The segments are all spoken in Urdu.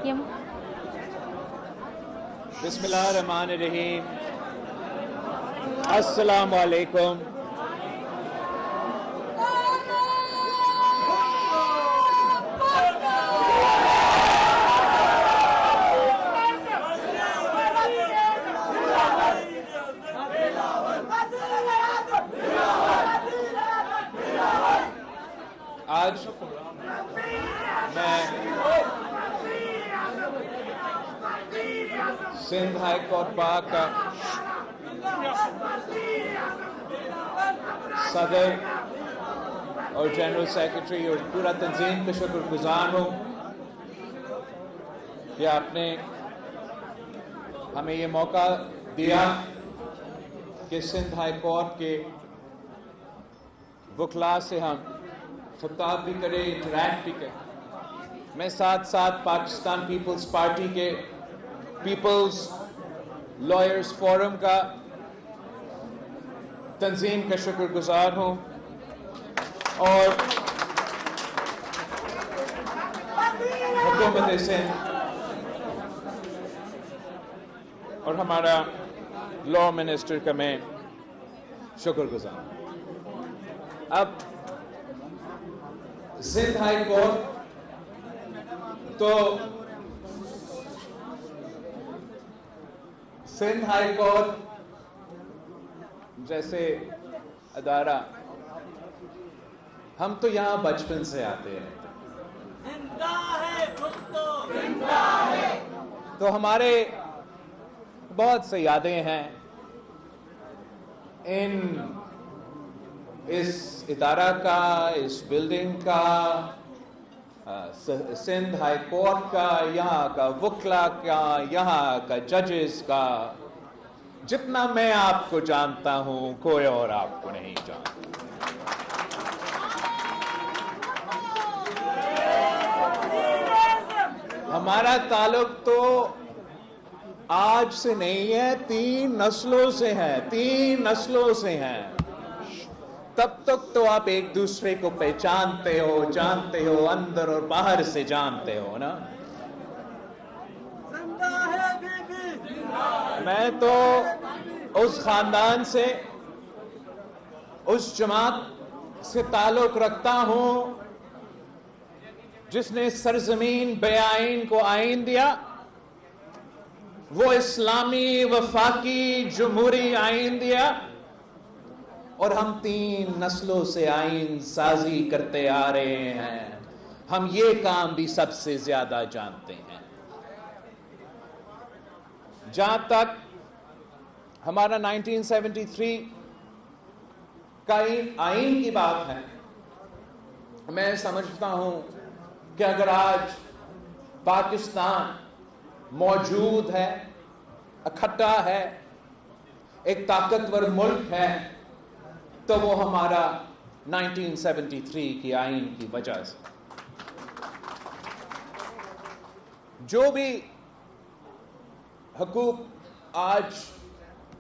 بسم اللہ الرحمن الرحیم. السلام علیکم. آج میں سندھ ہائی کورٹ پاک کا صدر اور جنرل سیکرٹری اور پورا تنظیم کا شکر گزار ہوں کہ آپ نے ہمیں یہ موقع دیا کہ سندھ ہائی کورٹ کے وکلاء سے ہم خطاب بھی کریں، انٹریکٹ بھی کریں. میں ساتھ ساتھ پاکستان پیپلز پارٹی کے پیپلز لائرز فورم کا تنظیم کا شکر گزار ہوں اور حکومت سندھ اور ہمارا لا منسٹر کا میں شکر گزار ہوں. اب سندھ ہائی کورٹ تو سندھ ہائی کورٹ جیسے ادارہ ہم تو یہاں بچپن سے آتے ہیں، تو ہمارے بہت سے یادیں ہیں اس ادارہ کا، اس بلڈنگ کا، سندھ ہائی کورٹ کا، یہاں کا وکلا کا، یہاں کا ججز کا. جتنا میں آپ کو جانتا ہوں کوئی اور آپ کو نہیں جانتا. ہمارا تعلق تو آج سے نہیں ہے، 3 نسلوں سے ہے، 3 نسلوں سے ہیں. تب تک تو آپ ایک دوسرے کو پہچانتے ہو، جانتے ہو، اندر اور باہر سے جانتے ہو نا. میں تو اس خاندان سے، اس جماعت سے تعلق رکھتا ہوں جس نے سرزمین بے آئین کو آئین دیا. وہ اسلامی وفاقی جمہوری آئین دیا اور ہم 3 نسلوں سے آئین سازی کرتے آ رہے ہیں. ہم یہ کام بھی سب سے زیادہ جانتے ہیں. جہاں تک ہمارا 1973 کا آئین کی بات ہے، میں سمجھتا ہوں کہ اگر آج پاکستان موجود ہے، اکٹھا ہے، ایک طاقتور ملک ہے، تو وہ ہمارا 1973 کی آئین کی وجہ سے. جو بھی حقوق آج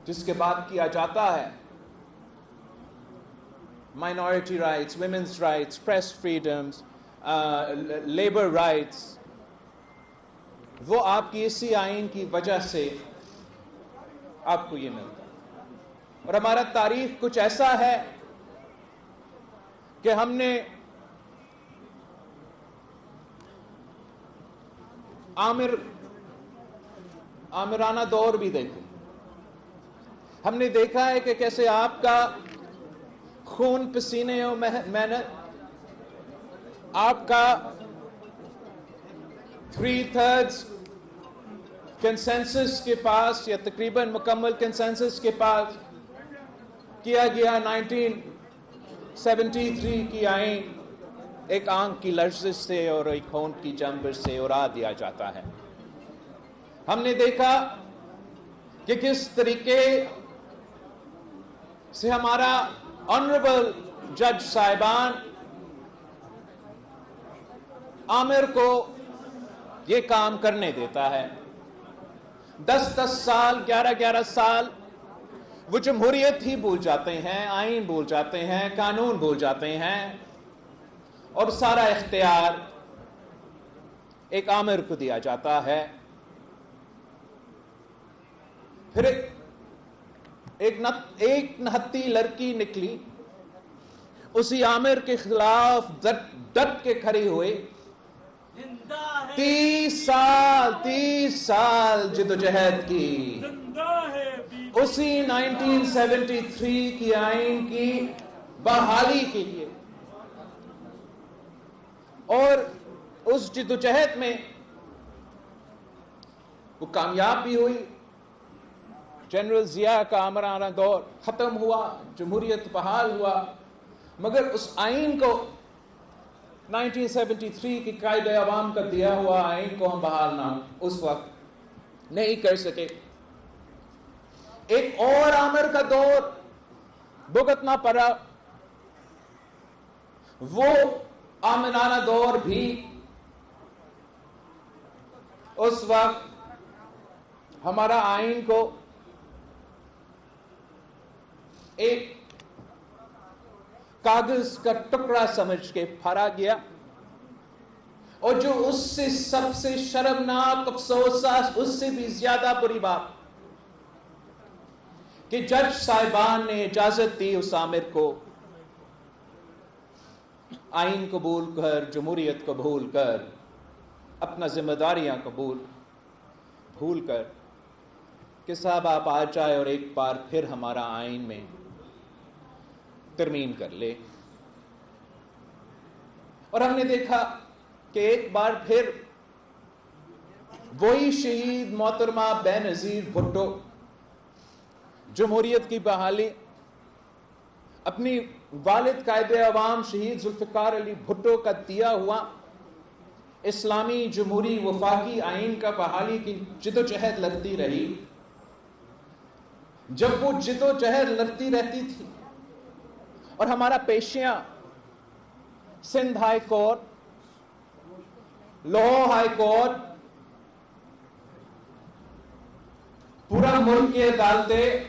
جس کے بات کیا جاتا ہے، minority rights, women's rights, press freedoms, labour rights, وہ آپ کی اسی آئین کی وجہ سے آپ کو یہ ملتا ہے. اور ہمارا تاریخ کچھ ایسا ہے کہ ہم نے آمرانہ دور بھی دیکھے. ہم نے دیکھا ہے کہ کیسے آپ کا خون، پسینے اور محنت، آپ کا 3/3 کنسنسس کے پاس یا تقریباً مکمل کنسنسس کے پاس کیا گیا 1973 کی آئین ایک آنکھ کی لرزش سے اور ایک ہونٹ کی جنبش سے اڑا دیا جاتا ہے. ہم نے دیکھا کہ کس طریقے سے ہمارا آنریبل جج صاحبان عامر کو یہ کام کرنے دیتا ہے. 10 سال، 11 سال وہ جمہوریت ہی بھول جاتے ہیں، آئین بھول جاتے ہیں، قانون بھول جاتے ہیں، اور سارا اختیار ایک آمر کو دیا جاتا ہے. پھر ایک نہتی لڑکی نکلی, اسی آمر کے خلاف ڈٹ کے کھڑی ہوئی. 30 سال جدوجہد کی, اسی 1973 کی آئین کی بحالی کے لیے, اور اس جدوجہد میں وہ کامیاب بھی ہوئی. جنرل ضیاء کا آمرانہ دور ختم ہوا, جمہوریت بحال ہوا, مگر اس آئین کو 1973 کی قائد عوام کا دیا ہوا آئین کو ہم بحال نہ اس وقت نہیں کر سکے. ایک اور آمر کا دور بھگتنا پڑا. وہ آمرانہ دور بھی اس وقت ہمارا آئین کو ایک کاغذ کا ٹکڑا سمجھ کے پھاڑا گیا. اور جو اس سے سب سے شرمناک افسوس, اس سے بھی زیادہ بری بات, کہ جج صاحبان نے اجازت دی اس آمر کو آئین قبول کر, جمہوریت کو بھول کر, اپنا ذمہ داریاں بھول کر, کہ صاحب آپ آ جائے اور ایک بار پھر ہمارا آئین میں ترمیم کر لے. اور ہم نے دیکھا کہ ایک بار پھر وہی شہید محترمہ بے نظیر بھٹو جمہوریت کی بحالی, اپنی والد قائد عوام شہید ذوالفقار علی بھٹو کا دیا ہوا اسلامی جمہوری وفاقی آئین کا بحالی کی جدوجہد لڑتی رہی. جب وہ جدوجہد لڑتی رہتی تھی اور ہمارا پیشیاں Sindh high court, Lahore high court, پورا ملک کی عدالتیں,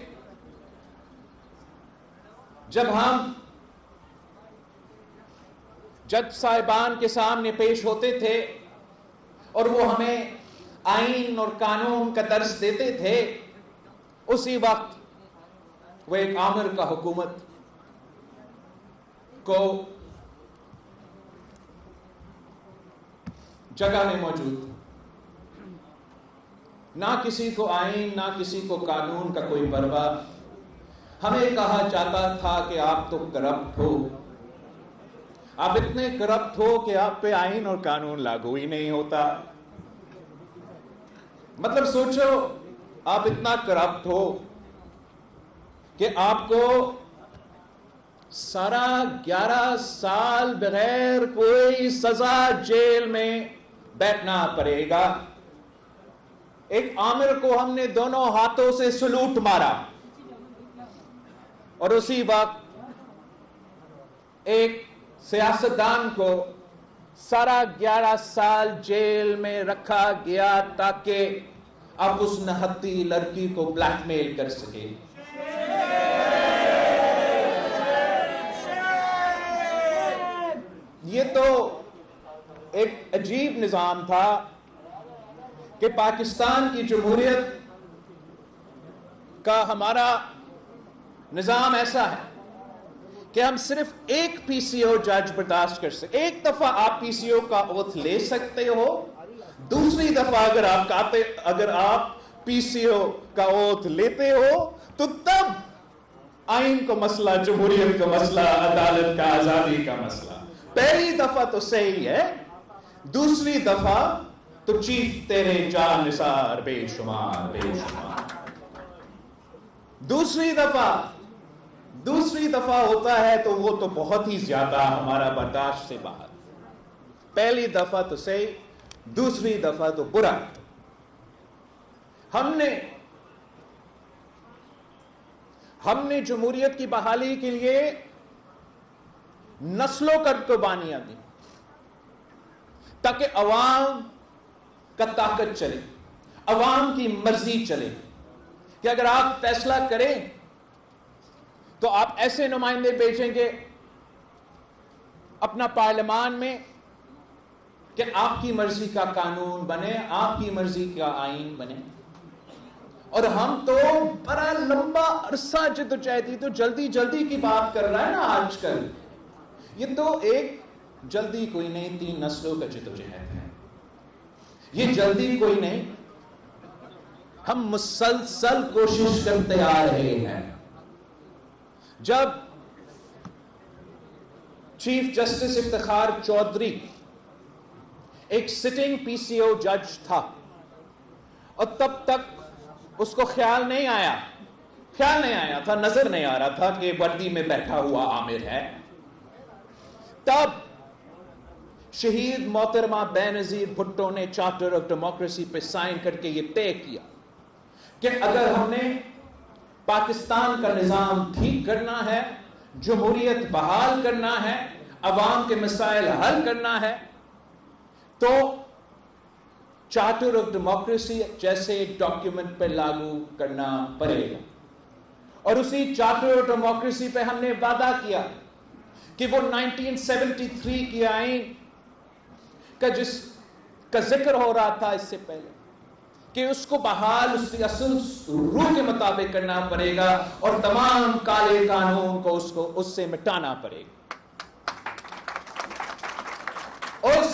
جب ہم جج صاحبان کے سامنے پیش ہوتے تھے اور وہ ہمیں آئین اور قانون کا درس دیتے تھے, اسی وقت وہ ایک آمر کا حکومت کو جگہ میں موجود, نہ کسی کو آئین نہ کسی کو قانون کا کوئی پرواہ. ہمیں کہا جاتا تھا کہ آپ تو کرپٹ ہو, آپ اتنے کرپٹ ہو کہ آپ پہ آئین اور قانون لاگو ہی نہیں ہوتا. مطلب سوچو, آپ اتنا کرپٹ ہو کہ آپ کو سارا 11 سال بغیر کوئی سزا جیل میں بیٹھنا پڑے گا. ایک آمر کو ہم نے دونوں ہاتھوں سے سلوٹ مارا, اور اسی وقت ایک سیاستدان کو سارا 11 سال جیل میں رکھا گیا تاکہ اب اس نہتی لڑکی کو بلیک میل کر سکے. یہ تو ایک عجیب نظام تھا کہ پاکستان کی جمہوریت کا ہمارا نظام ایسا ہے کہ ہم صرف ایک پی سی او جج برداشت کر سکتے. ایک دفعہ آپ پی سی او کا اوتھ لے سکتے ہو, دوسری دفعہ اگر آپ پی سی او کا اوتھ لیتے ہو تو تب آئین کا مسئلہ, جمہوریت کا مسئلہ, عدالت کا, آزادی کا مسئلہ. پہلی دفعہ تو صحیح ہے, دوسری دفعہ تو چیف تیرے جان نثار بے شمار بے شمار. دوسری دفعہ ہوتا ہے تو وہ تو بہت ہی زیادہ ہمارا برداشت سے باہر. پہلی دفعہ تو صحیح, دوسری دفعہ تو برا. ہم نے جمہوریت کی بحالی کے لیے نسلوں کا قربانیاں دی تاکہ عوام کا طاقت چلے, عوام کی مرضی چلے, کہ اگر آپ فیصلہ کریں تو آپ ایسے نمائندے بھیجیں گے اپنا پارلیمان میں کہ آپ کی مرضی کا قانون بنے، آپ کی مرضی کا آئین بنے. اور ہم تو بڑا لمبا عرصہ جدوجہد، تو جلدی جلدی کی بات کر رہا ہے نا آج کل. یہ تو ایک جلدی کوئی نہیں، 3 نسلوں کا جدوجہد ہے. یہ جلدی کوئی نہیں، ہم مسلسل کوشش کرتے آ رہے ہیں. جب چیف جسٹس افتخار چودھری ایک سٹنگ پی سی او جج تھا، اور تب تک اس کو خیال نہیں آیا تھا، نظر نہیں آ رہا تھا کہ وردی میں بیٹھا ہوا عامر ہے. تب شہید محترمہ بینظیر بھٹو نے چارٹر آف ڈیموکریسی پہ سائن کر کے یہ طے کیا کہ اگر ہم نے پاکستان کا نظام ٹھیک کرنا ہے، جمہوریت بحال کرنا ہے، عوام کے مسائل حل کرنا ہے، تو چارٹر آف ڈیموکریسی جیسے ڈاکیومنٹ پہ لاگو کرنا پڑے گا. اور اسی چارٹر آف ڈیموکریسی پہ ہم نے وعدہ کیا کہ وہ 1973 کی آئین کا جس کا ذکر ہو رہا تھا اس سے پہلے، کہ اس کو بحال اس کی اصل روح کے مطابق کرنا پڑے گا، اور تمام کالے قانون کو اس سے مٹانا پڑے گا. اس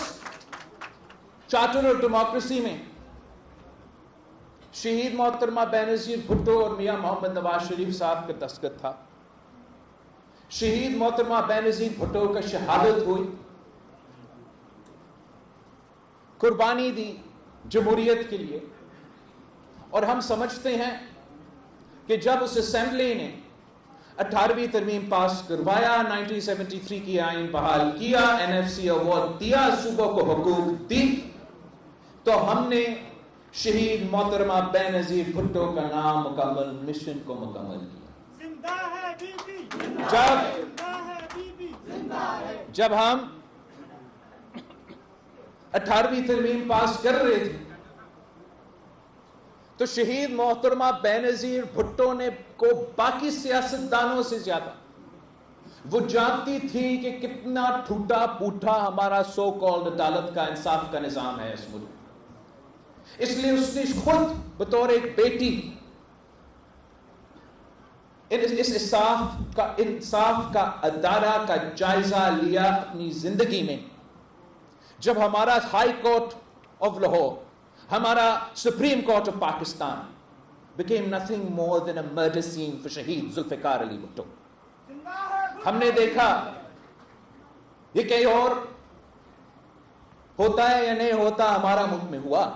چارٹر آف ڈیموکریسی میں شہید محترمہ بینظیر بھٹو اور میاں محمد نواز شریف صاحب کا دستخط تھا. شہید محترمہ بینظیر بھٹو کا شہادت ہوئی، قربانی دی جمہوریت کے لیے. اور ہم سمجھتے ہیں کہ جب اس اسمبلی نے 18ویں ترمیم پاس کروایا، 1973 کی آئین بحال کیا، NFC ایوارڈ دیا، صوبوں کو حقوق دی، تو ہم نے شہید محترمہ بینظیر بھٹو کا نام مکمل مشن کو مکمل کیا. زندہ ہے بی بی، جب ہم 18ویں ترمیم پاس کر رہے تھے تو شہید محترمہ بینظیر بھٹو نے کو باقی سیاستدانوں سے زیادہ وہ جانتی تھی کہ کتنا ٹوٹا پوٹا ہمارا سو کالڈ عدالت کا، انصاف کا نظام ہے اس ملک. اس لیے اس نے خود بطور ایک بیٹی اس انصاف کا ادارہ کا جائزہ لیا اپنی زندگی میں. جب ہمارا ہائی کورٹ آف لاہور، ہمارا supreme court of Pakistan became nothing more than a murder scene for شہید ذوالفقار علی بھٹو. ہم نے دیکھا یہ کہیں اور ہوتا ہے یا نہیں ہوتا، ہمارا ملک میں ہوا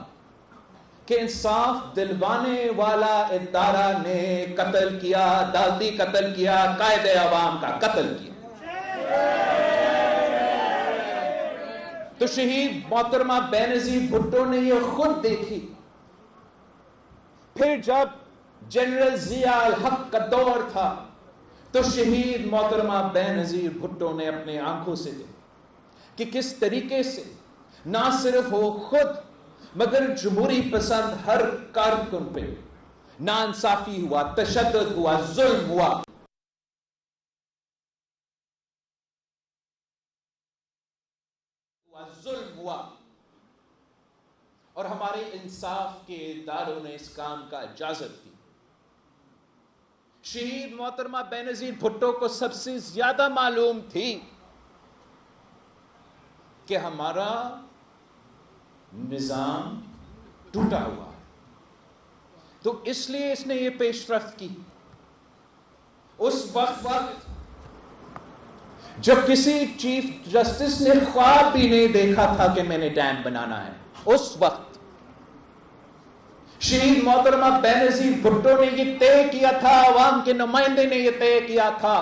کہ انصاف دلوانے والا ادارہ نے قتل کیا، عدالتی قتل کیا، قائد عوام کا قتل کیا. تو شہید محترمہ بینظیر بھٹو نے یہ خود دیکھی. پھر جب جنرل ضیاء الحق کا دور تھا تو شہید محترمہ بینظیر بھٹو نے اپنے آنکھوں سے دیکھا کہ کس طریقے سے نہ صرف وہ خود مگر جمہوری پسند ہر کارکن پہ ناانصافی ہوا، تشدد ہوا، ظلم ہوا. اور ہمارے انصاف کے اداروں نے اس کام کا اجازت دی. شہید محترمہ بینظیر بھٹو کو سب سے زیادہ معلوم تھی کہ ہمارا نظام ٹوٹا ہوا ہے، تو اس لیے اس نے یہ پیش رفت کی. اس وقت جب کسی چیف جسٹس نے خواب بھی نہیں دیکھا تھا کہ میں نے ڈیم بنانا ہے، اس وقت شہید محترمہ بینظیر بھٹو نے یہ طے کیا تھا، عوام کے نمائندے نے یہ طے کیا تھا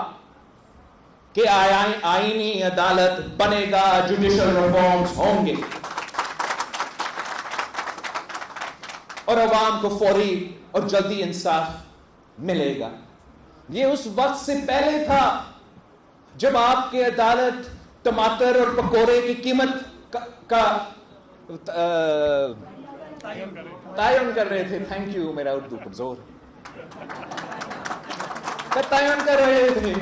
کہ آئینی عدالت بنے گا، جوڈیشل ریفارمز ہوں گے اور عوام کو فوری اور جلدی انصاف ملے گا. یہ اس وقت سے پہلے تھا جب آپ کے عدالت ٹماٹر اور پکوڑے کی قیمت کا تعین کر رہے تھے. تھینک یو، میرا اردو کمزور کا تعین کر رہے تھے.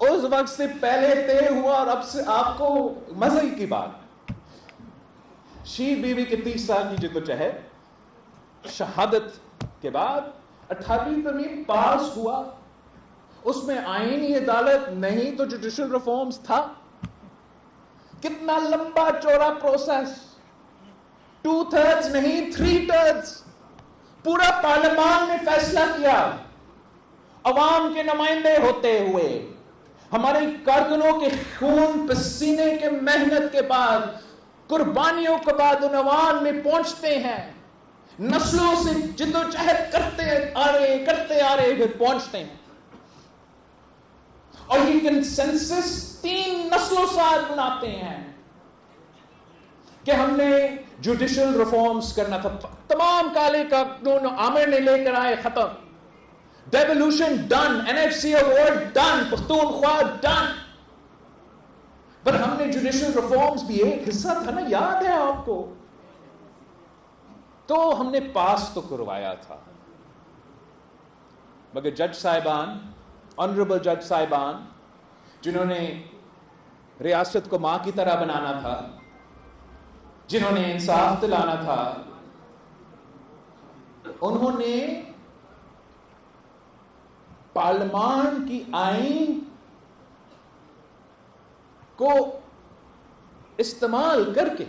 اس وقت سے پہلے طے ہوا. اور اب سے آپ کو مزے کی بات، شیر بیوی کے 30 سال کی جدوجہد، شہادت کے بعد 18ویں ترمیم پاس ہوا. اس میں آئینی عدالت نہیں تو جوڈیشل ریفارمز تھا. کتنا لمبا چوڑا پروسیس، 2/3 نہیں 3/3 پورا پارلیمان نے فیصلہ کیا. عوام کے نمائندے ہوتے ہوئے، ہمارے کارکنوں کے خون پسینے کے محنت کے بعد، قربانیوں کے بعد ان عوام میں پہنچتے ہیں. نسلوں سے جدوجہد کرتے آ رہے پھر پہنچتے ہیں. اور یہ کنسنسس 3 نسلوں ساتھ بناتے ہیں کہ ہم نے جوڈیشل ریفارمز کرنا تھا. تمام کالے قانون عامر نے لے کر آئے، ختم. Devolution done, NFC award done, Pakhtunkhwa done. پر ہم نے جوڈیشل ریفارمز بھی ایک حصہ تھا نا، یاد ہے آپ کو؟ تو ہم نے پاس تو کروایا تھا، مگر جج صاحبان، آنریبل جج صاحبان، جنہوں نے ریاست کو ماں کی طرح بنانا تھا، جنہوں نے انصاف دلانا تھا، انہوں نے پارلیمان کی آئین کو استعمال کر کے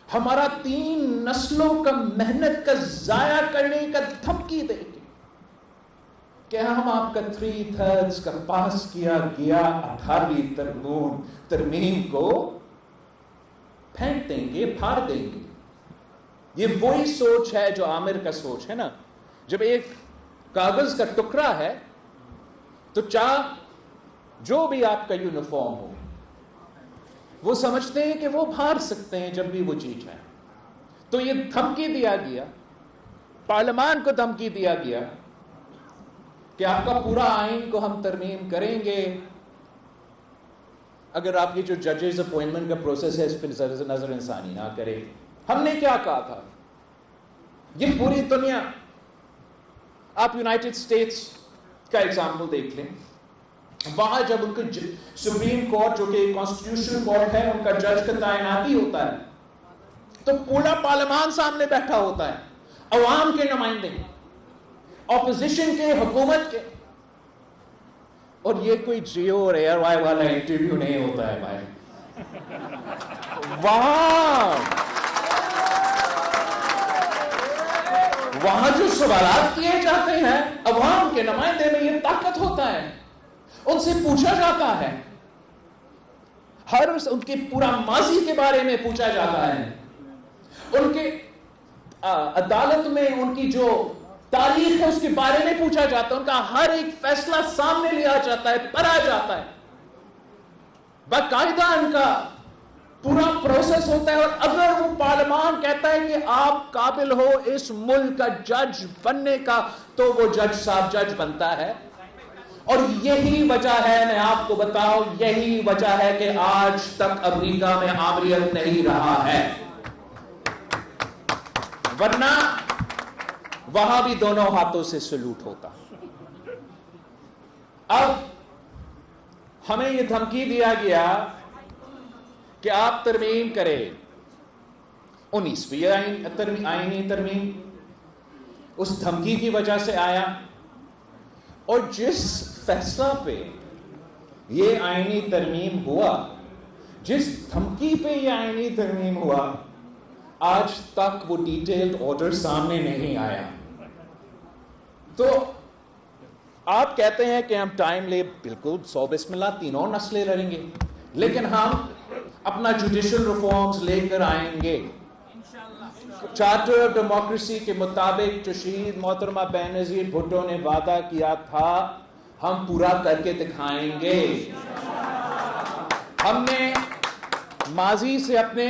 ہمارا 3 نسلوں کا محنت کا ضائع کرنے کا دھمکی دے کے کہ ہم آپ کا 3/3 کا پاس کیا گیا 18ویں ترمیم کو پھینک دیں گے، پھاڑ دیں گے. یہ وہی سوچ ہے جو عامر کا سوچ ہے نا. جب ایک کاغذ کا ٹکڑا ہے تو جو بھی آپ کا یونیفارم ہو، وہ سمجھتے ہیں کہ وہ پھاڑ سکتے ہیں جب بھی وہ جی چاہے. تو یہ دھمکی دیا گیا، پارلیمان کو دھمکی دیا گیا کہ آپ کا پورا آئین کو ہم ترمیم کریں گے اگر آپ یہ جو ججز اپوائنٹمنٹ کا پروسیس ہے اس پہ نظر انسانی نہ کرے. ہم نے کیا کہا تھا؟ یہ پوری دنیا، آپ یونائٹڈ اسٹیٹس کا ایگزامپل دیکھ لیں. وہاں جب ان کا سپریم کورٹ جو کہ کانسٹیٹیوشنل کورٹ ہے، ان کا جج کا تعیناتی ہوتا ہے تو پورا پارلیمان سامنے بیٹھا ہوتا ہے، عوام کے نمائندے، اپوزیشن کے، حکومت کے. اور یہ کوئی جیو اور ایئر وائی والا انٹرویو نہیں ہوتا ہے بھائی. وہاں جو سوالات کیے جاتے ہیں عوام کے نمائندے میں، یہ طاقت ہوتا ہے. ان سے پوچھا جاتا ہے، ان کے پورا ماضی کے بارے میں پوچھا جاتا ہے، ان کے عدالت میں ان کی جو تاریخ ہے اس کے بارے میں پوچھا جاتا ہے. ان کا ہر ایک فیصلہ سامنے لیا جاتا ہے، پڑھا جاتا ہے، باقاعدہ ان کا پورا پروسیس ہوتا ہے. اور اگر وہ پارلیمان کہتا ہے کہ آپ قابل ہو اس ملک کا جج بننے کا، تو وہ جج صاحب جج بنتا ہے. اور یہی وجہ ہے، میں آپ کو بتاؤں، یہی وجہ ہے کہ آج تک امریکہ میں آمریت نہیں رہا ہے. ورنہ وہاں بھی دونوں ہاتھوں سے سلوٹ ہوتا. اب ہمیں یہ دھمکی دیا گیا کہ آپ ترمیم کریں 19ویں آئینی ترمیم. اس دھمکی کی وجہ سے آیا. اور جس فیصلہ پہ یہ آئینی ترمیم ہوا، جس دھمکی پہ یہ آئینی ترمیم ہوا، آج تک وہ ڈیٹیلڈ آرڈر سامنے نہیں آیا. تو آپ کہتے ہیں کہ ہم ٹائم لے، بالکل 100 بسم اللہ، تینوں نسلیں لڑیں گے، لیکن ہم اپنا جوڈیشل ریفارمز لے کر آئیں گے. چارٹر آف ڈیموکریسی کے مطابق جو شہید محترمہ بینظیر بھٹو نے وعدہ کیا تھا، ہم پورا کر کے دکھائیں گے. ہم نے ماضی سے اپنے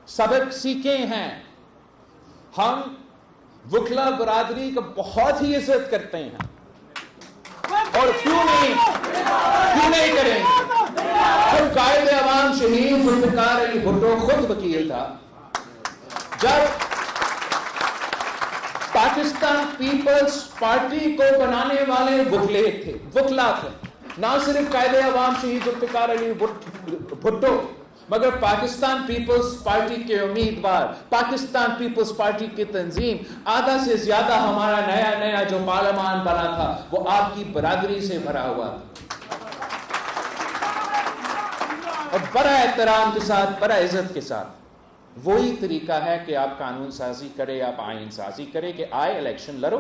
سبق سیکھے ہیں. ہم وکلا برادری کا بہت ہی عزت کرتے ہیں، اور کیوں نہیں کریں گے. خود قائد عوام شہید ذوالفقار علی بھٹو خود وکیل تھا. جب پاکستان پیپلز پارٹی کو بنانے والے وکلا تھے، نہ صرف قائد عوام شہید ذوالفقار علی بھٹو مگر پاکستان پیپلز پارٹی کے امیدوار، پاکستان پیپلز پارٹی کی تنظیم، آدھا سے زیادہ ہمارا نیا جو پارلیمان بنا تھا وہ آپ کی برادری سے بھرا ہوا تھا. اور بڑا احترام کے ساتھ، بڑا عزت کے ساتھ وہی طریقہ ہے کہ آپ قانون سازی کرے، آپ آئین سازی کرے، کہ آئے الیکشن لڑو،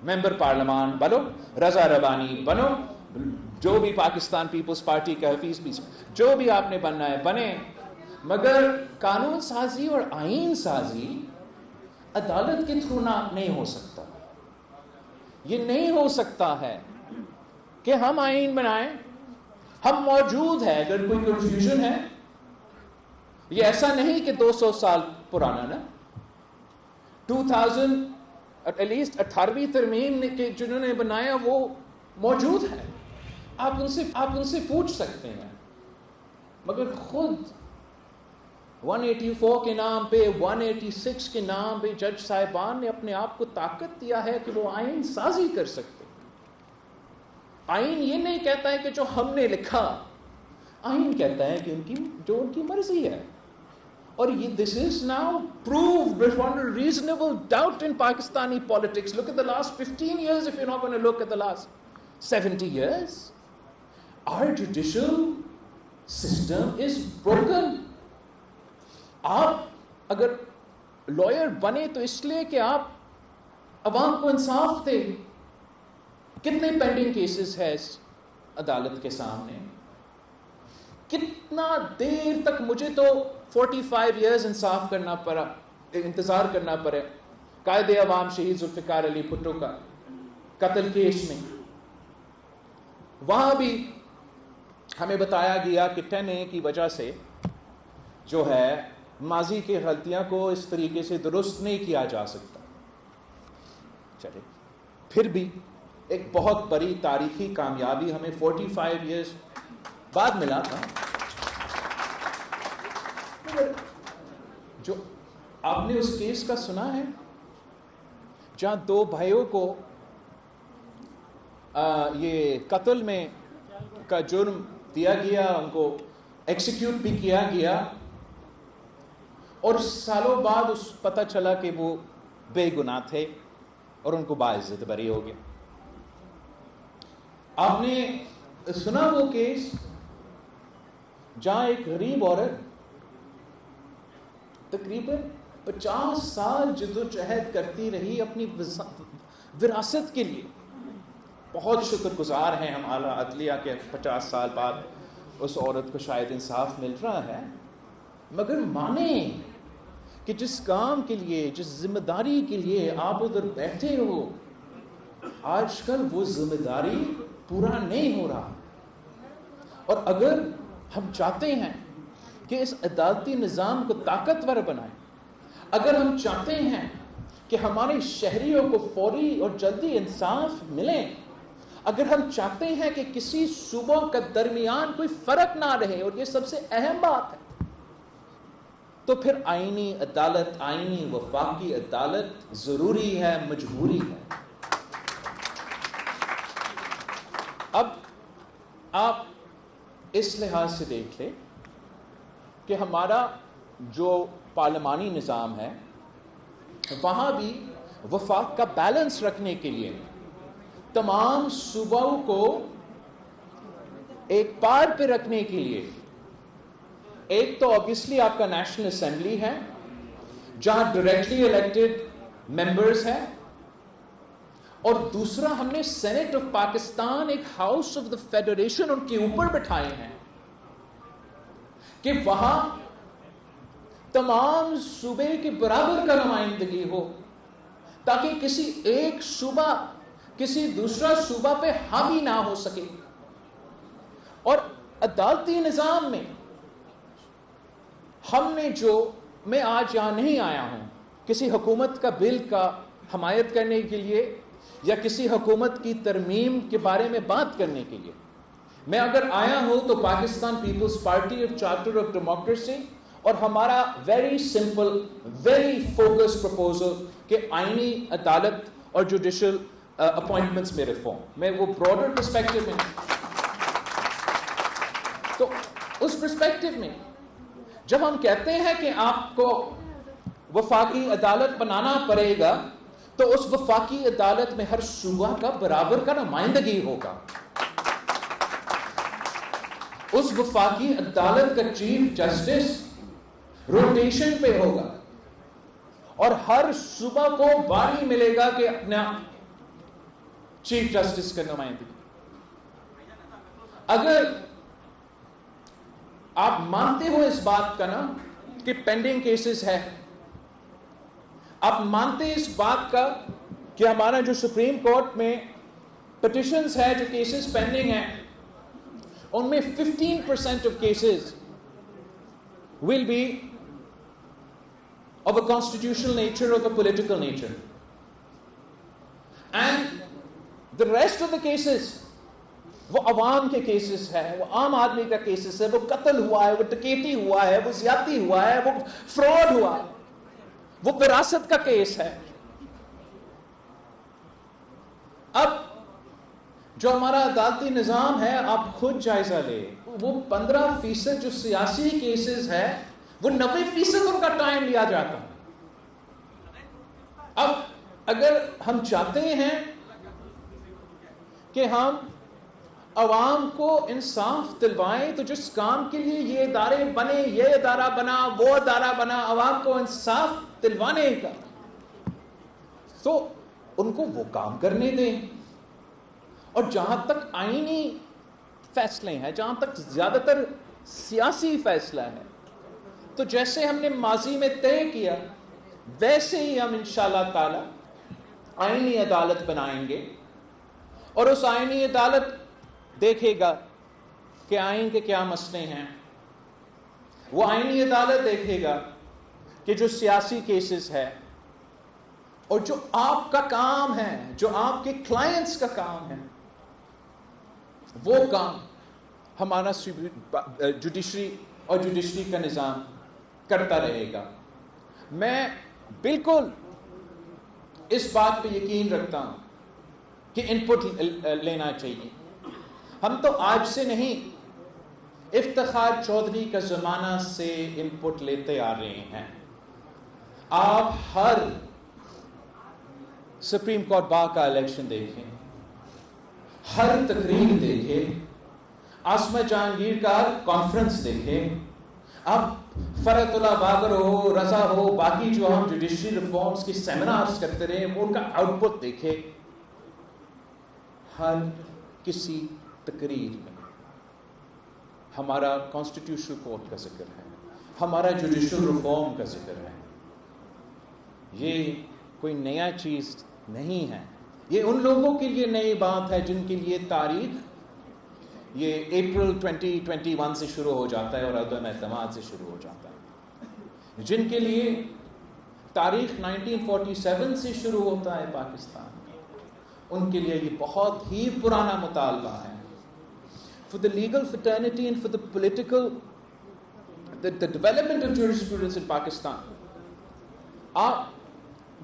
ممبر پارلیمان بنو، رضا ربانی بنو، جو بھی پاکستان پیپلز پارٹی کا حفیظ بھی، جو بھی آپ نے بننا ہے بنے. مگر قانون سازی اور آئین سازی عدالت کے تھرو نہیں ہو سکتا. یہ نہیں ہو سکتا ہے کہ ہم آئین بنائیں، ہم موجود ہیں، اگر کوئی کنفیوژن ہے، یہ ایسا نہیں کہ 200 سال پرانا نا، 2000 ایٹ لیسٹ 18ویں ترمیم کے جنہوں نے بنایا وہ موجود ہے، آپ ان سے پوچھ سکتے ہیں. مگر خود 184 کے نام پہ، 186 کے نام پہ جج صاحبان نے اپنے آپ کو طاقت دیا ہے کہ وہ آئین سازی کر سکتے. آئین یہ نہیں کہتا ہے کہ جو ہم نے لکھا، آئین کہتا ہے کہ جو ان کی مرضی ہے. اور یہ this is now proved beyond a reasonable doubt in Pakistani politics. Look at the last 15 years if you're not going to look at the last 70 years. Our judicial system is broken. آپ اگر لائر بنے تو اس لیے کہ آپ عوام کو انصاف دیں. کتنے پینڈنگ کیسز ہے اس عدالت کے سامنے؟ کتنا دیر تک مجھے تو 45 ایئرز انصاف کرنا پڑا، انتظار کرنا پڑے قائد عوام شہید ذوالفقار علی بھٹو کا قتل کیس میں. وہاں بھی ہمیں بتایا گیا کہ 10A کی وجہ سے جو ہے ماضی کی غلطیاں کو اس طریقے سے درست نہیں کیا جا سکتا. چلے پھر بھی ایک بہت بڑی تاریخی کامیابی ہمیں 45 ایئرز بعد ملا تھا. جو آپ نے اس کیس کا سنا ہے جہاں 2 بھائیوں کو یہ قتل میں کا جرم دیا گیا، ان کو ایکسیکیوٹ بھی کیا گیا، اور سالوں بعد اس پتہ چلا کہ وہ بے گناہ تھے اور ان کو باعزت بری ہو گیا. آپ نے سنا وہ کیس جہاں ایک غریب عورت تقریباً 50 سال جدوجہد کرتی رہی اپنی وراثت کے لیے. بہت شکر گزار ہیں ہم اعلیٰ عدلیہ کے 50 سال بعد اس عورت کو شاید انصاف مل رہا ہے. مگر مانیں کہ جس کام کے لیے، جس ذمہ داری کے لیے آپ ادھر بیٹھے ہو، آج کل وہ ذمہ داری پورا نہیں ہو رہا. اور اگر ہم چاہتے ہیں کہ اس عدالتی نظام کو طاقتور بنائیں، اگر ہم چاہتے ہیں کہ ہمارے شہریوں کو فوری اور جلدی انصاف ملے، اگر ہم چاہتے ہیں کہ کسی صوبوں کا درمیان کوئی فرق نہ رہے، اور یہ سب سے اہم بات ہے، تو پھر آئینی عدالت، آئینی وفاقی عدالت ضروری ہے، مجبوری ہے. اب آپ اس لحاظ سے دیکھ لیں کہ ہمارا جو پارلیمانی نظام ہے وہاں بھی وفاق کا بیلنس رکھنے کے لیے تمام صوبوں کو ایک پار پہ رکھنے کے لیے ایک تو obviously آپ کا نیشنل اسمبلی ہے جہاں ڈائریکٹلی الیکٹڈ ممبرز ہیں، اور دوسرا ہم نے سینٹ آف پاکستان، ایک ہاؤس آف دا فیڈریشن ان کے اوپر بٹھائے ہیں کہ وہاں تمام صوبے کے برابر کا نمائندگی ہو، تاکہ کسی ایک صوبہ کسی دوسرا صوبہ پہ حاوی نہ ہو سکے. اور عدالتی نظام میں ہم نے میں آج یہاں نہیں آیا ہوں کسی حکومت کا بل کا حمایت کرنے کے لیے یا کسی حکومت کی ترمیم کے بارے میں بات کرنے کے لیے. میں اگر آیا ہوں تو Pakistan Peoples Party of Charter of Democracy اور ہمارا very simple, very focus proposal کہ آئینی عدالت اور جوڈیشل اپوائنٹمنٹس میں ریفارم، میں وہ براڈر پرسپیکٹو میں. تو اس پرسپیکٹو میں جب ہم کہتے ہیں کہ آپ کو وفاقی عدالت بنانا پڑے گا تو اس وفاقی عدالت میں ہر صوبہ کا برابر کا نمائندگی ہوگا. اس وفاقی عدالت کا چیف جسٹس روٹیشن پہ ہوگا اور ہر صوبہ کو باری ملے گا کہ اپنا چیف جسٹس کا نمائندگی. اگر آپ مانتے ہو اس بات کا نا کہ پینڈنگ کیسز ہے، آپ مانتے اس بات کا کہ ہمارا جو سپریم کورٹ میں پٹیشنز ہے، جو کیسز پینڈنگ ہیں، ان میں 15% of cases will be of a constitutional nature or a political nature, and the rest of the cases وہ عوام کے کیسز ہے، وہ عام آدمی کا کیسز ہے، وہ قتل ہوا ہے، وہ ڈکیتی ہوا ہے، وہ زیادتی ہوا ہے، وہ فراڈ ہوا ہے، وہ وراثت کا کیس ہے. اب جو ہمارا عدالتی نظام ہے، آپ خود جائزہ لیں، وہ 15% جو سیاسی کیسز ہے وہ 90% ان کا ٹائم لیا جاتا ہے. اب اگر ہم چاہتے ہیں کہ ہم عوام کو انصاف دلوائیں تو جس کام کے لیے یہ ادارے بنے، یہ ادارہ بنا، وہ ادارہ بنا، عوام کو انصاف دلوانے کا، تو ان کو وہ کام کرنے دیں. اور جہاں تک آئینی فیصلے ہیں، جہاں تک زیادہ تر سیاسی فیصلہ ہے، تو جیسے ہم نے ماضی میں طے کیا ویسے ہی ہم انشاءاللہ تعالی آئینی عدالت بنائیں گے. اور اس آئینی عدالت دیکھے گا کہ آئین کے کیا مسئلے ہیں. وہ آئینی عدالت دیکھے گا کہ جو سیاسی کیسز ہے اور جو آپ کا کام ہے، جو آپ کے کلائنٹس کا کام ہے، وہ کام ہمارا جوڈیشری اور جوڈیشری کا نظام کرتا رہے گا. میں بالکل اس بات پہ یقین رکھتا ہوں کہ ان پٹ لینا چاہیے. ہم تو آج سے نہیں، افتخار چودھری کا زمانہ سے ان پٹ لیتے آ رہے ہیں. آپ ہر سپریم کورٹ بار کا الیکشن دیکھیں، ہر تقریر دیکھیں، عاصمہ جہانگیر کا کانفرنس دیکھیں، اب فرحت اللہ باقر ہو، رضا ہو، باقی جو ہم جوڈیشری ریفارمز کی سیمینارز کرتے رہے وہ ان کا آؤٹ پٹ دیکھیں. ہر کسی تقریر میں ہمارا کانسٹیٹیوشنل کورٹ کا ذکر ہے، ہمارا جوڈیشل ریفارم کا ذکر ہے. یہ کوئی نیا چیز نہیں ہے، یہ ان لوگوں کے لیے نئی بات ہے جن کے لیے تاریخ یہ اپریل 2021 سے شروع ہو جاتا ہے اور عدم اعتماد سے شروع ہو جاتا ہے، جن کے لیے تاریخ 1947 سے شروع ہوتا ہے پاکستان میں، ان کے لیے یہ بہت ہی پرانا مطالبہ ہے. For the legal fraternity and for the political, the development of jurisprudence in Pakistan,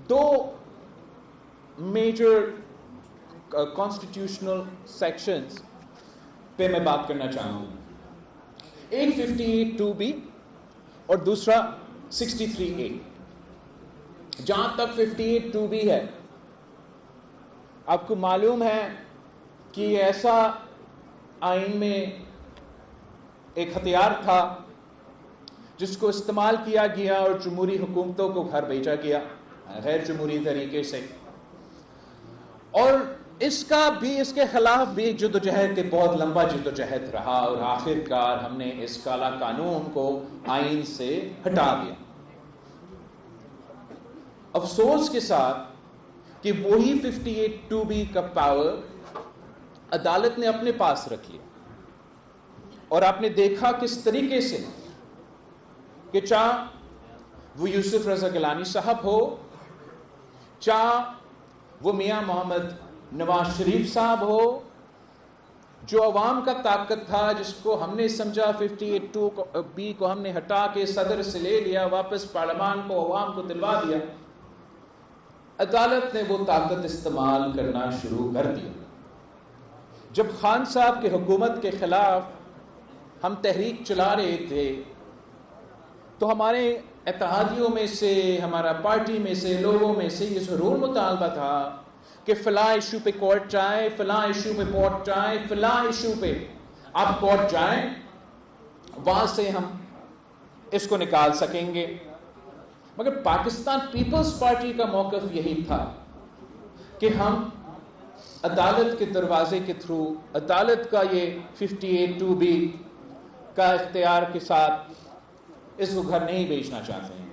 دو میجر constitutional sections پہ میں بات کرنا چاہوں گا. ایک 58(2)B اور دوسرا 63(A). جہاں تک 58(2)B ہے، آپ کو معلوم ہے کہ یہ ایسا آئین میں ایک ہتھیار تھا جس کو استعمال کیا گیا اور جمہوری حکومتوں کو گھر بھیجا گیا غیر جمہوری طریقے سے، اور اس کے خلاف بھی ایک جدوجہد کے بہت لمبا جدوجہد رہا اور آخر کار ہم نے اس کالا قانون کو آئین سے ہٹا دیا. افسوس کے ساتھ کہ وہی 58(2)B کا پاور عدالت نے اپنے پاس رکھ لیا، اور آپ نے دیکھا کس طریقے سے کہ چاہے وہ یوسف رضا گیلانی صاحب ہو، چاہے وہ میاں محمد نواز شریف صاحب ہو، جو عوام کا طاقت تھا جس کو ہم نے سمجھا 58(2)B کو ہم نے ہٹا کے صدر سے لے لیا، واپس پارلیمان کو عوام کو دلوا دیا، عدالت نے وہ طاقت استعمال کرنا شروع کر دیا. جب خان صاحب کی حکومت کے خلاف ہم تحریک چلا رہے تھے تو ہمارے اتحادیوں میں سے، ہمارا پارٹی میں سے، لوگوں میں سے یہ ضرور مطالبہ تھا کہ فلاں ایشو پہ کورٹ جائیں، فلاں ایشو پہ کورٹ جائیں، فلاں ایشو پہ آپ کورٹ جائیں، وہاں سے ہم اس کو نکال سکیں گے. مگر پاکستان پیپلز پارٹی کا موقف یہی تھا کہ ہم عدالت کے دروازے کے تھرو، عدالت کا یہ 58(2)B کا اختیار کے ساتھ اس کو گھر نہیں بیچنا چاہتے ہیں،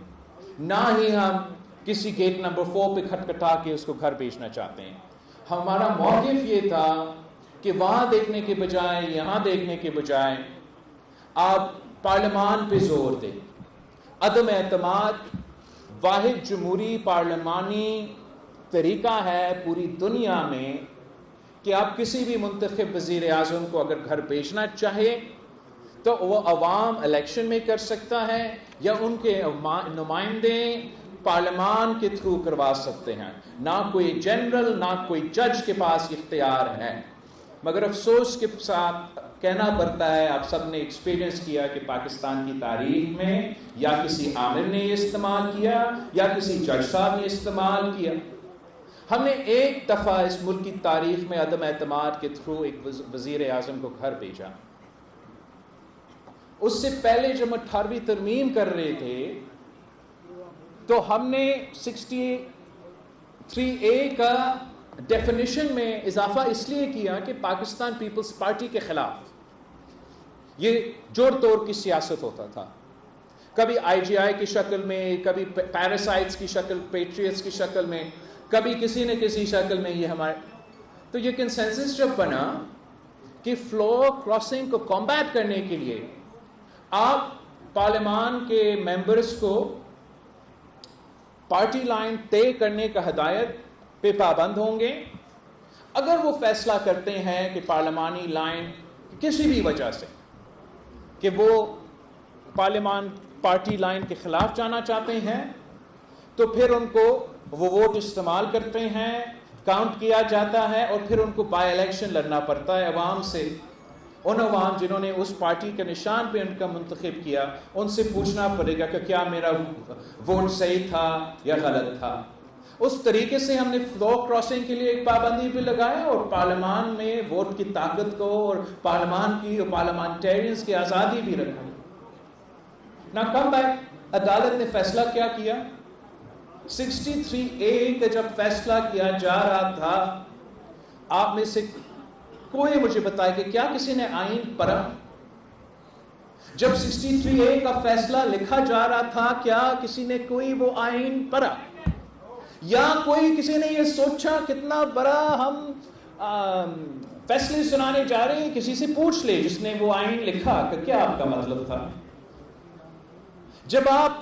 نہ ہی ہم کسی گیٹ نمبر 4 پہ کھٹکھٹا کے اس کو گھر بیچنا چاہتے ہیں. ہمارا موقف یہ تھا کہ وہاں دیکھنے کے بجائے، یہاں دیکھنے کے بجائے آپ پارلیمان پہ زور دیں. عدم اعتماد واحد جمہوری پارلیمانی طریقہ ہے پوری دنیا میں کہ آپ کسی بھی منتخب وزیر اعظم کو اگر گھر بیچنا چاہے تو وہ عوام الیکشن میں کر سکتا ہے یا ان کے نمائندے پارلیمان کے تھرو کروا سکتے ہیں. نہ کوئی جنرل، نہ کوئی جج کے پاس اختیار ہے. مگر افسوس کے ساتھ کہنا پڑتا ہے، آپ سب نے ایکسپیرینس کیا کہ پاکستان کی تاریخ میں یا کسی عامر نے یہ استعمال کیا یا کسی جج صاحب نے استعمال کیا. ہم نے ایک دفعہ اس ملک کی تاریخ میں عدم اعتماد کے تھرو ایک وزیر اعظم کو گھر بھیجا. اس سے پہلے جب 18ویں ترمیم کر رہے تھے تو ہم نے 63A کا ڈیفینیشن میں اضافہ اس لیے کیا کہ پاکستان پیپلز پارٹی کے خلاف یہ جوڑ توڑ کی سیاست ہوتا تھا. کبھی IGI کی شکل میں، کبھی پیراسائٹس کی شکل، پیٹریٹس کی شکل میں، کبھی کسی نہ کسی شکل میں. یہ ہمارے تو یہ کنسنسس جب بنا کہ فلور کراسنگ کو کمبیٹ کرنے کے لیے آپ پارلیمان کے ممبرز کو پارٹی لائن طے کرنے کا ہدایت پہ پابند ہوں گے. اگر وہ فیصلہ کرتے ہیں کہ پارلیمانی لائن کسی بھی وجہ سے کہ وہ پارلیمان پارٹی لائن کے خلاف جانا چاہتے ہیں تو پھر ان کو وہ ووٹ استعمال کرتے ہیں، کاؤنٹ کیا جاتا ہے اور پھر ان کو بائی الیکشن لڑنا پڑتا ہے عوام سے. ان عوام جنہوں نے اس پارٹی کے نشان پہ ان کا منتخب کیا، ان سے پوچھنا پڑے گا کہ کیا میرا ووٹ صحیح تھا یا غلط تھا. اس طریقے سے ہم نے فلور کراسنگ کے لیے ایک پابندی بھی لگایا اور پارلیمان میں ووٹ کی طاقت کو اور پارلیمان کی اور پارلیمانٹیرینز کی آزادی بھی رکھا. نہ کم بیک عدالت نے فیصلہ کیا کیا؟ 63A کا جب فیصلہ کیا جا رہا تھا، آپ میں سے کوئی مجھے بتائے کہ کیا کسی نے آئین پڑھا؟ جب 63A کا فیصلہ لکھا جا رہا تھا کیا کسی نے کوئی وہ آئین پڑھا؟ یا کوئی کسی نے یہ سوچا کتنا بڑا ہم فیصلے سنانے جا رہے ہیں؟ کسی سے پوچھ لے جس نے وہ آئین لکھا کہ کیا آپ کا مطلب تھا. جب آپ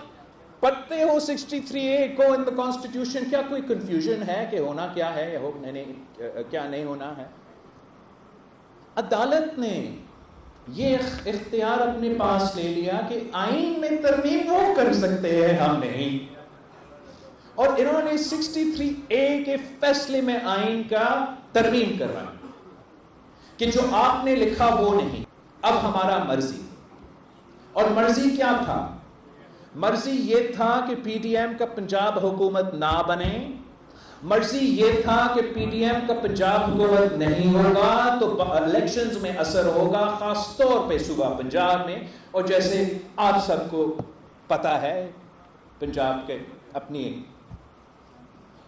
پڑھتے ہو 63A کو ان دا کانسٹیٹیوشن، کیا کوئی کنفیوژن ہے کہ ہونا کیا ہے یا کیا نہیں ہونا ہے؟ عدالت نے یہ اختیار اپنے پاس لے لیا کہ آئین میں ترمیم وہ کر سکتے ہیں، ہم نہیں. اور انہوں نے 63A کے فیصلے میں آئین کا ترمیم کر رہا کہ جو آپ نے لکھا وہ نہیں، اب ہمارا مرضی. اور مرضی کیا تھا؟ مرضی یہ تھا کہ PDM کا پنجاب حکومت نہ بنے. مرضی یہ تھا کہ PDM کا پنجاب حکومت نہیں ہوگا تو الیکشنز میں اثر ہوگا، خاص طور پہ صوبہ پنجاب میں. اور جیسے آپ سب کو پتا ہے پنجاب کے اپنی.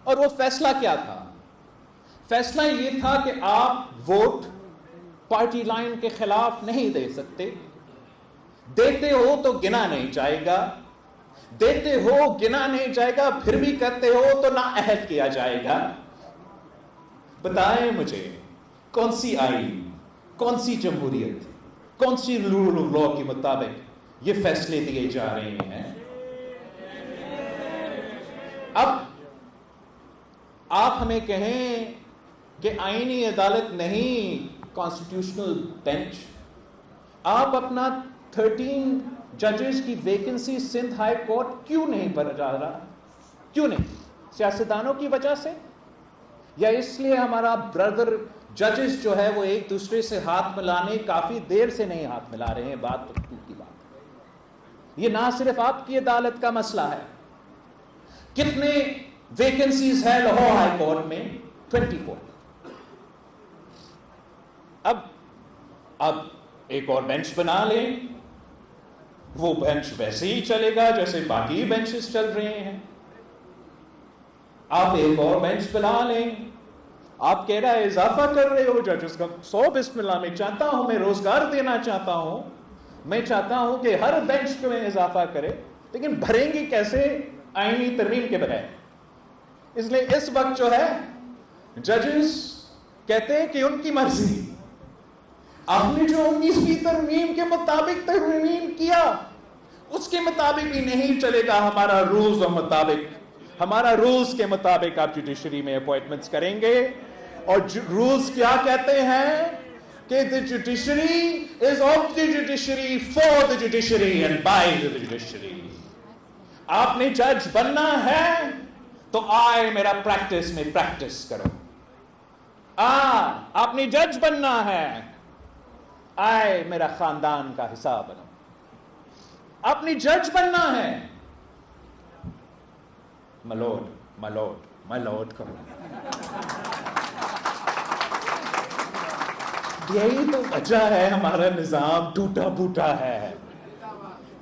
اور وہ فیصلہ کیا تھا؟ فیصلہ یہ تھا کہ آپ ووٹ پارٹی لائن کے خلاف نہیں دے سکتے. دیتے ہو تو گنا نہیں جائے گا، دیتے ہو گنا نہیں جائے گا، پھر بھی کرتے ہو تو نااہل کیا جائے گا. بتائیں مجھے کون سی آئین، کون سی جمہوریت، کون سی رول آف لا کے مطابق یہ فیصلے دیے جا رہے ہیں؟ اب آپ ہمیں کہیں کہ آئینی عدالت نہیں، کانسٹیٹیوشنل بینچ. آپ اپنا 13 ججز کی ویکنسی سندھ ہائی کورٹ کیوں نہیں بھرا جا رہا؟ کیوں نہیں؟ سیاستدانوں کی وجہ سے یا اس لیے ہمارا بردر ججز جو ہے وہ ایک دوسرے سے ہاتھ ملانے کافی دیر سے نہیں ہاتھ ملا رہے ہیں؟ بات تو کی بات. یہ نہ صرف آپ کی عدالت کا مسئلہ ہے. کتنے ویکنسیز ہے لاہور ہائی کورٹ میں؟ 24. اب ایک اور بینچ بنا لیں, وہ بینچ ویسے ہی چلے گا جیسے باقی بینچز چل رہے ہیں. آپ ایک اور بینچ بنا لیں. آپ کہہ رہا ہے اضافہ کر رہے ہو ججز کا. 100 بسم اللہ. میں چاہتا ہوں, میں روزگار دینا چاہتا ہوں, میں چاہتا ہوں کہ ہر بینچ میں اضافہ کرے, لیکن بھریں گی کیسے آئینی ترمیم کے بغیر؟ اس لیے اس وقت جو ہے ججز کہتے ہیں کہ ان کی مرضی. آپ نے جو 19ویں ترمیم کے مطابق ترمیم کیا اس کے مطابق ہی نہیں چلے گا. ہمارا رولز و مطابق, ہمارا رولز کے مطابق آپ جوڈیشری میں اپوائنٹمنٹس کریں گے. اور رولز کیا کہتے ہیں کہ the judiciary is of the judiciary, for the judiciary and by the judiciary. آپ نے جج بننا ہے تو آئے میرا پریکٹس میں پریکٹس کرو. آپ نے جج بننا ہے, آئے میرا خاندان کا حساب بنو. آپ نے جج بننا ہے, ملوٹ کرو. یہی تو وجہ ہے ہمارا نظام ٹوٹا پھوٹا ہے.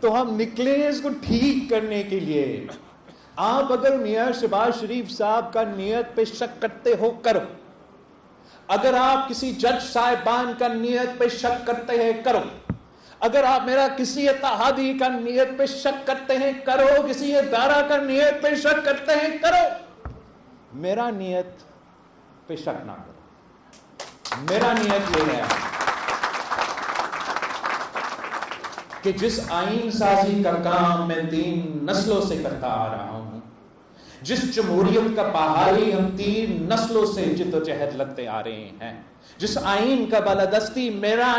تو ہم نکلے اس کو ٹھیک کرنے کے لیے. آپ اگر میاں شہباز شریف صاحب کا نیت پہ شک کرتے ہو کرو. اگر آپ کسی جج صاحبان کا نیت پہ شک کرتے ہیں کرو. اگر آپ میرا کسی اتحادی کا نیت پہ شک کرتے ہیں کرو. کسی ادارہ کا نیت پہ شک کرتے ہیں کرو. میرا نیت پہ شک نہ کرو. میرا نیت یہ ہے کہ جس آئین سازی کا کام میں 3 نسلوں سے کرتا آ رہا ہوں, جس جمہوریت کا بحالی ہم 3 نسلوں سے جدوجہد لگتے آ رہے ہیں, جس آئین کا بالادستی میرا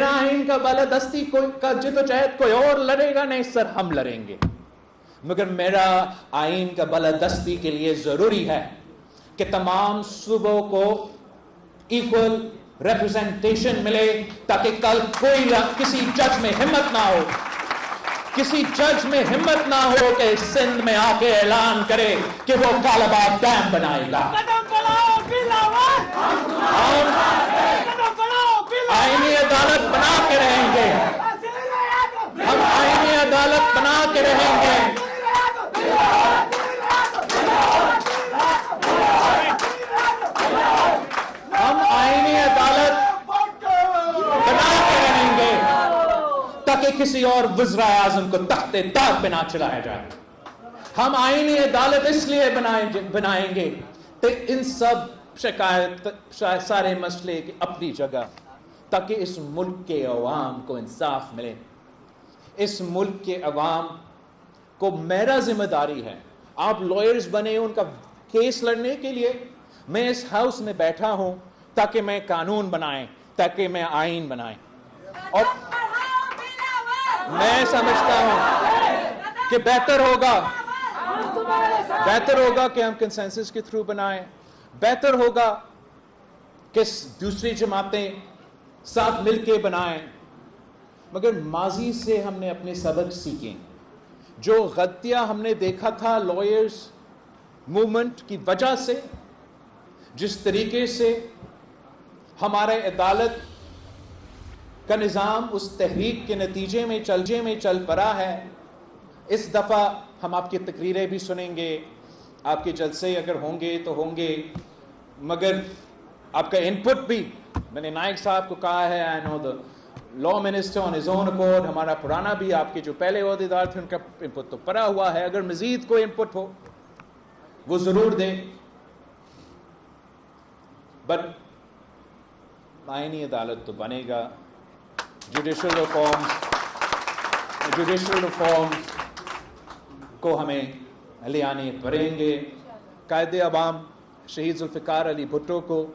آئین کا بالادستی کا جدوجہد کوئی اور لڑے گا نہیں سر, ہم لڑیں گے. مگر میرا آئین کا بالادستی کے لیے ضروری ہے کہ تمام صوبوں کو ایکول ریپرزنٹیشن ملے, تاکہ کل کوئی کسی جج میں ہمت نہ ہو, کسی جج میں ہمت نہ ہو کہ سندھ میں آ کے اعلان کرے کہ وہ کالاباغ ڈیم بنائے گا. آئینی عدالت بنا کے رہیں گے, ہم آئینی عدالت بنا کے رہیں گے. ہم آئینی عدالت بنا کے رہیں گے تاکہ کسی اور وزراء اعظم کو تخت تاج پہ نہ چلایا جائے. ہم آئینی عدالت اس لیے بنائیں گے کہ ان سب شکایت سارے مسئلے کی اپنی جگہ, تاکہ اس ملک کے عوام کو انصاف ملے. اس ملک کے عوام کو میرا ذمہ داری ہے. آپ لائرز بنے ان کا کیس لڑنے کے لیے. میں اس ہاؤس میں بیٹھا ہوں تاکہ میں قانون بنائیں, تاکہ میں آئین بنائیں. اور میں سمجھتا ہوں کہ بہتر ہوگا کہ ہم کنسنسس کے تھرو بنائیں. بہتر ہوگا کہ دوسری جماعتیں ساتھ مل کے بنائیں. مگر ماضی سے ہم نے اپنے سبق سیکھیں. جو غلطیاں ہم نے دیکھا تھا لائرز موومنٹ کی وجہ سے, جس طریقے سے ہمارے عدالت کا نظام اس تحریک کے نتیجے میں چل پڑا ہے, اس دفعہ ہم آپ کی تقریریں بھی سنیں گے, آپ کے جلسے اگر ہوں گے تو ہوں گے, مگر آپ کا انپٹ بھی. میں نے نائک صاحب کو کہا ہے, I know the law minister on his own accord, ہمارا پرانا بھی, آپ کے جو پہلے عہدیدار تھے ان کا انپٹ تو پڑا ہوا ہے. اگر مزید کوئی انپٹ ہو وہ ضرور دیں. بٹ آئینی عدالت تو بنے گا. جوڈیشل ریفارمز کو ہمیں لے آنے پڑیں گے. قائد عوام شہید ذوالفقار علی بھٹو کو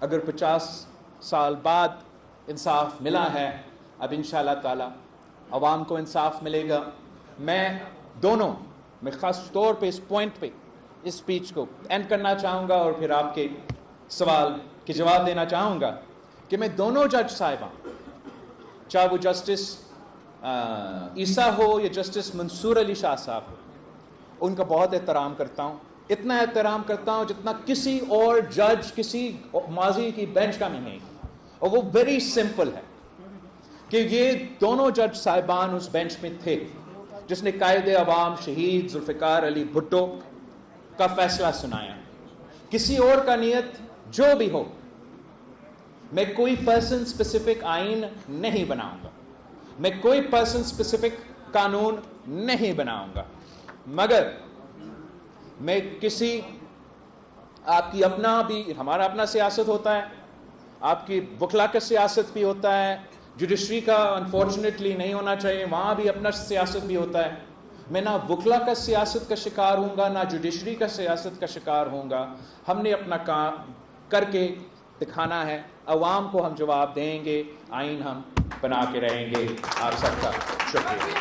اگر 50 سال بعد انصاف ملا ہے, اب انشاءاللہ تعالی عوام کو انصاف ملے گا. میں خاص طور پہ اس پوائنٹ پہ اس سپیچ کو اینڈ کرنا چاہوں گا اور پھر آپ کے سوال کے جواب دینا چاہوں گا کہ میں دونوں جج صاحبان, چاہے وہ جسٹس عیسیٰ ہو یا جسٹس منصور علی شاہ صاحب ہو، ان کا بہت احترام کرتا ہوں، اتنا احترام کرتا ہوں جتنا کسی اور جج کسی ماضی کی بینچ کا نہیں، اور وہ ویری سمپل ہے کہ یہ دونوں جج صاحبان اس بینچ میں تھے جس نے قائد عوام شہید ذوالفقار علی بھٹو کا فیصلہ سنایا. کسی اور کا نیت جو بھی ہو، میں کوئی پرسن سپیسیفک آئین نہیں بناؤں گا، میں کوئی پرسن سپیسیفک قانون نہیں بناؤں گا، مگر میں کسی آپ کی اپنا بھی، ہمارا اپنا سیاست ہوتا ہے، آپ کی وکلا کا سیاست بھی ہوتا ہے، جوڈیشری کا انفارچونیٹلی نہیں ہونا چاہیے، وہاں بھی اپنا سیاست بھی ہوتا ہے. میں نہ وکلا کا سیاست کا شکار ہوں گا، نہ جوڈیشری کا سیاست کا شکار ہوں گا. ہم نے اپنا کام کر کے دکھانا ہے، عوام کو ہم جواب دیں گے، آئین ہم بنا کے رہیں گے. آپ سب کا شکریہ.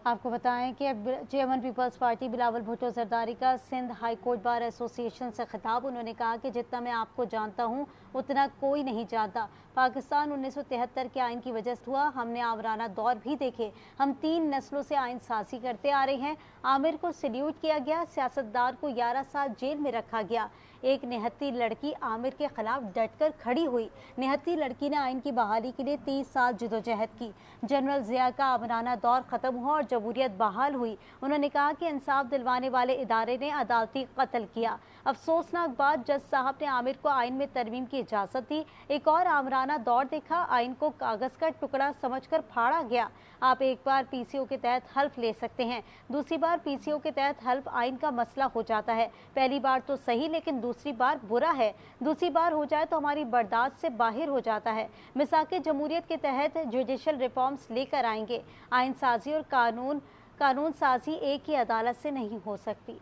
آپ کو بتائیں کہ chairman Peoples Party Bilawal Bhutto Zardari کا سندھ ہائی کورٹ بار ایسوسی ایشن سے خطاب. انہوں نے کہا کہ جتنا میں آپ کو جانتا ہوں اتنا کوئی نہیں جانتا. پاکستان 1973 کے آئین کی وجہ سے ہوا. ہم نے آمرانہ دور بھی دیکھے. ہم 3 نسلوں سے آئین سازی کرتے آ رہے ہیں. عامر کو سلیوٹ کیا گیا، سیاستدار کو 11 سال جیل میں رکھا گیا. ایک نہتی لڑکی عامر کے خلاف ڈٹ کر کھڑی ہوئی. نہتی لڑکی نے آئین کی بحالی کے لیے 30 سال جدوجہد کی. جنرل ضیاء کا آمرانہ دور ختم ہوا اور جمہوریت بحال ہوئی. انہوں نے کہا کہ انصاف دلوانے والے ادارے نے عدالتی قتل کیا. افسوسناک بات، جج صاحب نے عامر کو آئین میں ترمیم کی اجازت دی. ایک اور آمرانہ دور دیکھا. آئین کو کاغذ کا ٹکڑا سمجھ کر پھاڑا گیا. آپ ایک بار پی سی او کے تحت حلف لے سکتے ہیں، دوسری بار پی سی او کے تحت حلف آئین کا مسئلہ ہو جاتا ہے. پہلی بار تو صحیح، لیکن دوسری بار برا ہے. دوسری بار ہو جائے تو ہماری برداشت سے باہر ہو جاتا ہے. میثاق جمہوریت کے تحت جوڈیشل ریفارمز لے کر آئیں گے. آئین سازی اور قانون سازی ایک ہی عدالت سے نہیں ہو سکتی.